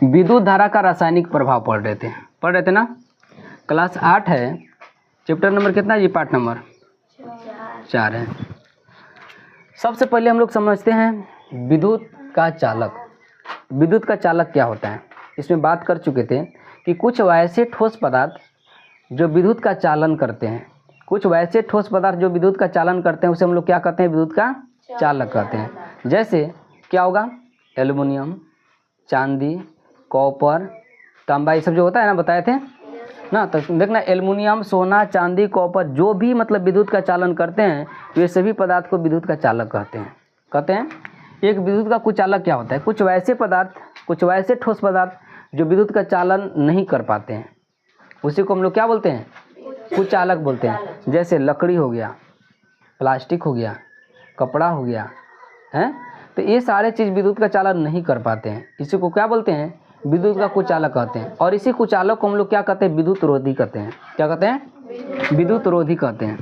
विद्युत धारा का रासायनिक प्रभाव पढ़ रहे थे ना। क्लास 8 है, चैप्टर नंबर कितना जी? पार्ट नंबर 4 है। सबसे पहले हम लोग समझते हैं विद्युत का चालक। विद्युत का चालक क्या होता है, इसमें बात कर चुके थे कि कुछ वैसे ठोस पदार्थ जो विद्युत का चालन करते हैं, कुछ वैसे ठोस पदार्थ जो विद्युत का चालन करते हैं उसे हम लोग क्या कहते हैं? विद्युत का चालक कहते हैं। जैसे क्या होगा? एल्युमिनियम, चांदी, कॉपर, तांबा, ये सब जो होता है ना, बताए थे ना। तो देखना, एल्युमिनियम, सोना, चांदी, कॉपर जो भी मतलब विद्युत का चालन करते हैं, ये सभी पदार्थ को विद्युत का चालक कहते हैं। एक विद्युत का कुचालक क्या होता है? कुछ वैसे पदार्थ, कुछ वैसे ठोस पदार्थ जो विद्युत का चालन नहीं कर पाते हैं, उसी को हम लोग क्या बोलते हैं? कुचालक बोलते हैं। जैसे लकड़ी हो गया, प्लास्टिक हो गया, कपड़ा हो गया है, तो ये सारे चीज़ विद्युत का चालन नहीं कर पाते हैं, इसी को क्या बोलते हैं? विद्युत का कुचालक कहते हैं। और इसी कुचालक को हम लोग क्या कहते हैं? विद्युत रोधी कहते हैं। क्या कहते हैं? विद्युत रोधी कहते हैं।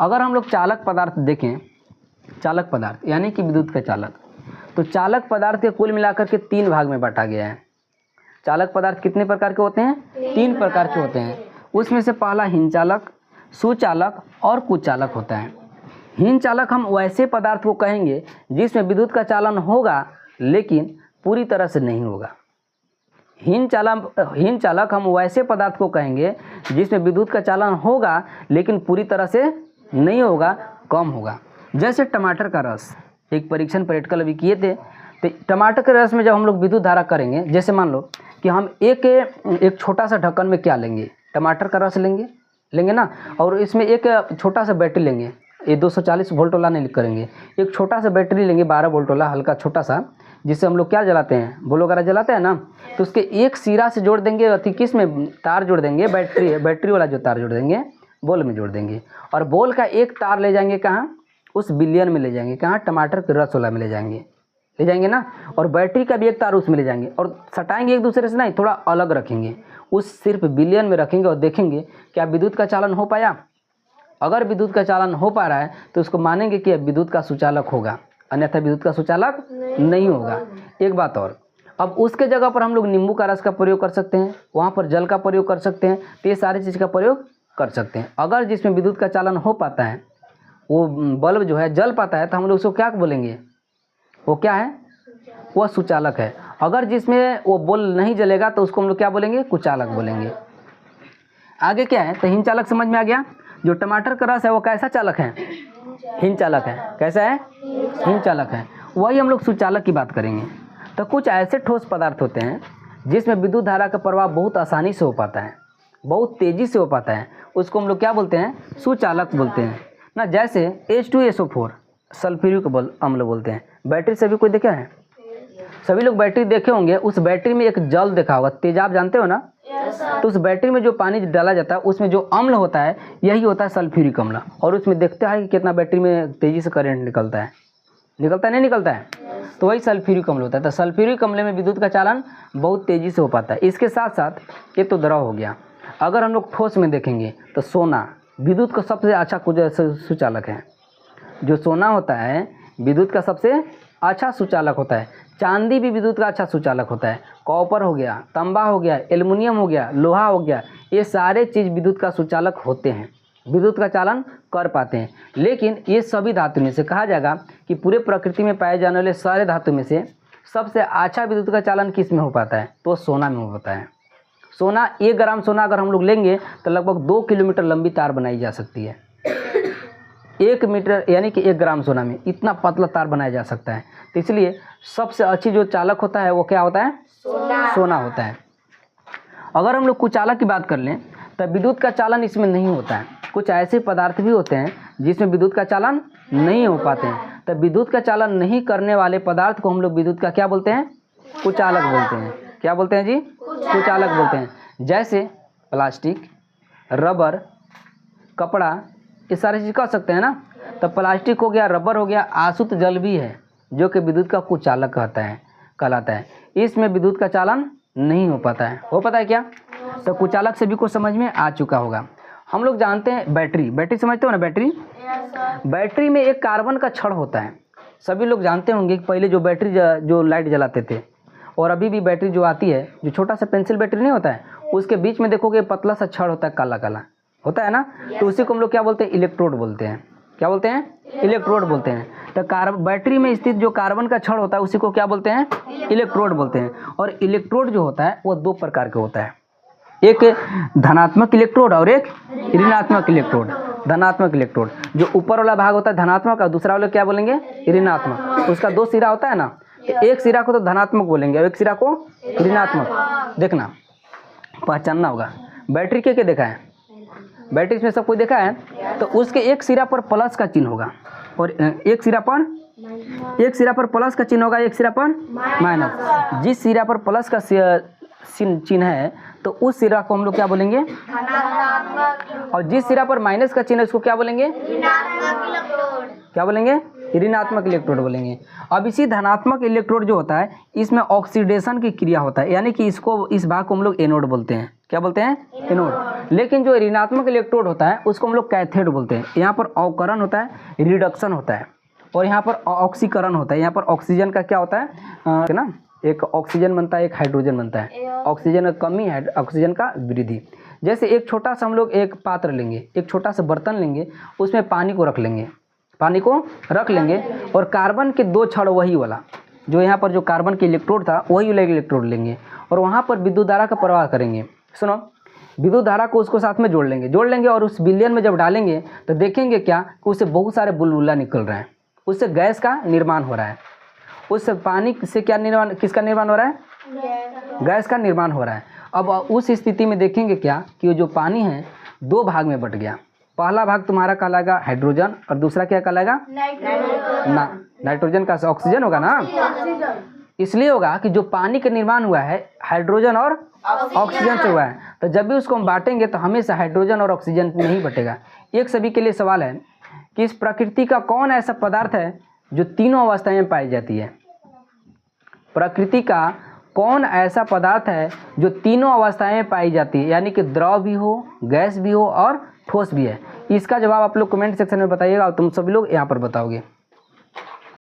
अगर हम लोग चालक पदार्थ देखें, चालक पदार्थ यानी कि विद्युत का चालक, तो चालक पदार्थ के कुल मिलाकर के 3 भाग में बांटा गया है। चालक पदार्थ कितने प्रकार के होते हैं? 3 प्रकार के होते हैं। उसमें से पहला हीन चालक, सुचालक और कुचालक होता है। हीन चालक हम वैसे पदार्थ को कहेंगे जिसमें विद्युत का चालन होगा लेकिन पूरी तरह से नहीं होगा। हीन चालक हम वैसे पदार्थ को कहेंगे जिसमें विद्युत का चालन होगा लेकिन पूरी तरह से नहीं होगा, कम होगा। जैसे टमाटर का रस, एक परीक्षण प्रैक्टिकल अभी किए थे, तो टमाटर के रस में जब हम लोग विद्युत धारा करेंगे, जैसे मान लो कि हम एक छोटा सा ढक्कन में क्या लेंगे? टमाटर का रस लेंगे ना, और इसमें एक छोटा सा बैटरी लेंगे, ये 240 वोल्ट वाला नहीं करेंगे, एक छोटा सा बैटरी लेंगे 12 वोल्ट वाला, हल्का छोटा सा, जिससे हम लोग क्या जलाते हैं? बोल वगैरह जलाते हैं ना। तो उसके एक सिरा से जोड़ देंगे, अति किस में तार जोड़ देंगे? बैटरी वाला जो तार जोड़ देंगे बोल में जोड़ देंगे, और बोल का एक तार ले जाएंगे कहाँ? उस बिलियन में ले जाएंगे, कहाँ? टमाटर के रस वाला में ले जाएंगे ना। और बैटरी का भी एक तार उसमें ले जाएंगे और सटाएंगे एक दूसरे से नहीं, थोड़ा अलग रखेंगे, उस सिर्फ बिलियन में रखेंगे और देखेंगे क्या विद्युत का चालन हो पाया। अगर विद्युत का चालन हो पा रहा है तो उसको मानेंगे कि विद्युत का सुचालक होगा, अन्यथा विद्युत का सुचालक नहीं होगा। एक बात और, अब उसके जगह पर हम लोग नींबू का रस का प्रयोग कर सकते हैं, वहाँ पर जल का प्रयोग कर सकते हैं, तो ये सारी चीज़ का प्रयोग कर सकते हैं। अगर जिसमें विद्युत का चालन हो पाता है, वो बल्ब जो है जल पाता है, तो हम लोग उसको क्या बोलेंगे? वो क्या है? वह सुचालक है। अगर जिसमें वो बल्ब नहीं जलेगा तो उसको हम लोग क्या बोलेंगे? कुचालक बोलेंगे। आगे क्या है? तो हीन चालक समझ में आ गया। जो टमाटर का रस है वो कैसा चालक है? हीन चालक है। कैसा है? हीन चालक है। वही हम लोग सुचालक की बात करेंगे। तो कुछ ऐसे ठोस पदार्थ होते हैं जिसमें विद्युत धारा का प्रवाह बहुत आसानी से हो पाता है, बहुत तेज़ी से हो पाता है, उसको हम लोग क्या बोलते हैं? सुचालक बोलते हैं ना। जैसे H2SO4 सल्फ्यूरिक अम्ल बोलते हैं। बैटरी सभी कोई देखा है? सभी लोग बैटरी देखे होंगे। उस बैटरी में एक जल देखा होगा, तेजाब जानते हो ना? तो उस बैटरी में जो पानी डाला जाता है उसमें जो अम्ल होता है यही होता है सल्फ्यूरिक अम्ल। और उसमें देखते हैं कि कितना बैटरी में तेज़ी से करंट निकलता है नहीं निकलता है, तो वही सल्फ्यूरिक अम्ल होता है। तो सल्फ्यूरिक अम्ल में विद्युत का चालन बहुत तेज़ी से हो पाता है। इसके साथ साथ ये तो द्रव हो गया। अगर हम लोग ठोस में देखेंगे तो सोना विद्युत का सबसे अच्छा सुचालक है। जो सोना होता है विद्युत का सबसे अच्छा सुचालक होता है। चांदी भी विद्युत का अच्छा सुचालक होता है। कॉपर हो गया, तांबा हो गया, एल्युमिनियम हो गया, लोहा हो गया, ये सारे चीज़ विद्युत का सुचालक होते हैं, विद्युत का चालन कर पाते हैं। लेकिन ये सभी धातु में से कहा जाएगा कि पूरे प्रकृति में पाए जाने वाले सारे धातु में से सबसे अच्छा विद्युत का चालन किस में हो पाता है? तो सोना में होता है। सोना 1 ग्राम सोना अगर हम लोग लेंगे तो लगभग 2 किलोमीटर लंबी तार बनाई जा सकती है। 1 मीटर यानी कि 1 ग्राम सोना में इतना पतला तार बनाया जा सकता है। तो इसलिए सबसे अच्छी जो चालक होता है वो क्या होता है? सोना होता है। अगर हम लोग कुचालक की बात कर लें तो विद्युत का चालन इसमें नहीं होता है। कुछ ऐसे पदार्थ भी होते हैं जिसमें विद्युत का चालन नहीं हो पाते हैं। तो विद्युत का चालन नहीं करने वाले पदार्थ को हम लोग विद्युत का क्या बोलते हैं? कुचालक बोलते हैं। क्या बोलते हैं जी? कुचालक बोलते हैं। जैसे प्लास्टिक, रबर, कपड़ा, ये सारी चीज़ कह सकते हैं ना। तो प्लास्टिक हो गया, रबर हो गया, आसुत जल भी है जो कि विद्युत का कुचालक कहलाता है। इसमें विद्युत का चालन नहीं हो पाता है। हो पाता है क्या? तो कुचालक सभी को समझ में आ चुका होगा। हम लोग जानते हैं बैटरी समझते हो ना? बैटरी में एक कार्बन का छड़ होता है। सभी लोग जानते होंगे कि पहले जो बैटरी जो लाइट जलाते थे और अभी भी बैटरी जो आती है, जो छोटा सा पेंसिल बैटरी नहीं होता है, उसके बीच में देखोगे पतला सा छड़ होता है, काला काला होता है ना, तो उसी को हम लोग क्या बोलते हैं, इलेक्ट्रोड बोलते हैं। क्या बोलते हैं, इलेक्ट्रोड बोलते हैं। तो बैटरी में स्थित जो कार्बन का छड़ होता है उसी को क्या बोलते हैं, इलेक्ट्रोड बोलते हैं। और इलेक्ट्रोड जो होता है वो दो प्रकार के होता है, एक धनात्मक इलेक्ट्रोड और एक ऋणात्मक इलेक्ट्रोड। धनात्मक इलेक्ट्रोड जो ऊपर वाला भाग होता है धनात्मक और दूसरा वाला क्या बोलेंगे, ऋणात्मक। उसका दो सिरा होता है ना, तो एक सिरा को तो धनात्मक बोलेंगे और एक सिरा को ऋणात्मक। देखना, पहचानना होगा। बैटरी के क्या देखा है, बैटरी में सब कोई देखा है, तो उसके एक सिरा पर प्लस का चिन्ह होगा और एक सिरा पर प्लस का चिन्ह होगा, एक सिरा पर माइनस। जिस सिरा पर प्लस का चिन्ह है तो उस सिरा को हम लोग क्या बोलेंगे, और जिस सिरा पर माइनस का चिन्ह है उसको क्या बोलेंगे, क्या बोलेंगे, ऋणात्मक इलेक्ट्रोड बोलेंगे। अब इसी धनात्मक इलेक्ट्रोड जो होता है इसमें ऑक्सीडेशन की क्रिया होता है, यानी कि इस भाग को हम लोग एनोड बोलते हैं। क्या बोलते हैं, एनोड। लेकिन जो ऋणात्मक इलेक्ट्रोड होता है उसको हम लोग कैथोड बोलते हैं। यहाँ पर अवकरण होता है, रिडक्शन होता है, और यहाँ पर ऑक्सीकरण होता है। यहाँ पर ऑक्सीजन का क्या होता है ना, एक ऑक्सीजन बनता है, एक हाइड्रोजन बनता है। ऑक्सीजन का कमी है, ऑक्सीजन का वृद्धि। जैसे एक छोटा सा हम लोग एक पात्र लेंगे, एक छोटा सा बर्तन लेंगे, उसमें पानी को रख लेंगे और कार्बन के दो छड़ वही वाला, जो यहाँ पर जो कार्बन के इलेक्ट्रोड था वही वाला इलेक्ट्रोड लेंगे और वहाँ पर विद्युत धारा का प्रवाह करेंगे। सुनो, विद्युत धारा को उसको साथ में जोड़ लेंगे और उस विलयन में जब डालेंगे तो देखेंगे क्या कि उससे बहुत सारे बुलबुला निकल रहे हैं, उससे गैस का निर्माण हो रहा है। उस पानी से क्या निर्माण, किसका निर्माण हो रहा है, गैस का निर्माण हो रहा है। अब उस स्थिति में देखेंगे क्या कि जो पानी है दो भाग में बट गया। पहला भाग तुम्हारा कहलाएगा हाइड्रोजन और दूसरा क्या कहलाएगा, नाइट्रोजन का ऑक्सीजन होगा ना। इसलिए होगा कि जो पानी का निर्माण हुआ है हाइड्रोजन और ऑक्सीजन से हुआ है, तो जब भी उसको हम बांटेंगे तो हमेशा हाइड्रोजन और ऑक्सीजन नहीं बटेगा। एक सभी के लिए सवाल है कि इस प्रकृति का कौन ऐसा पदार्थ है जो तीनों अवस्थाएं में पाई जाती है। प्रकृति का कौन ऐसा पदार्थ है जो तीनों अवस्थाएं में पाई जाती है, यानी कि द्रव भी हो, गैस भी हो और ठोस भी है। इसका जवाब आप लोग कमेंट सेक्शन में बताइएगा और तुम सभी लोग यहाँ पर बताओगे।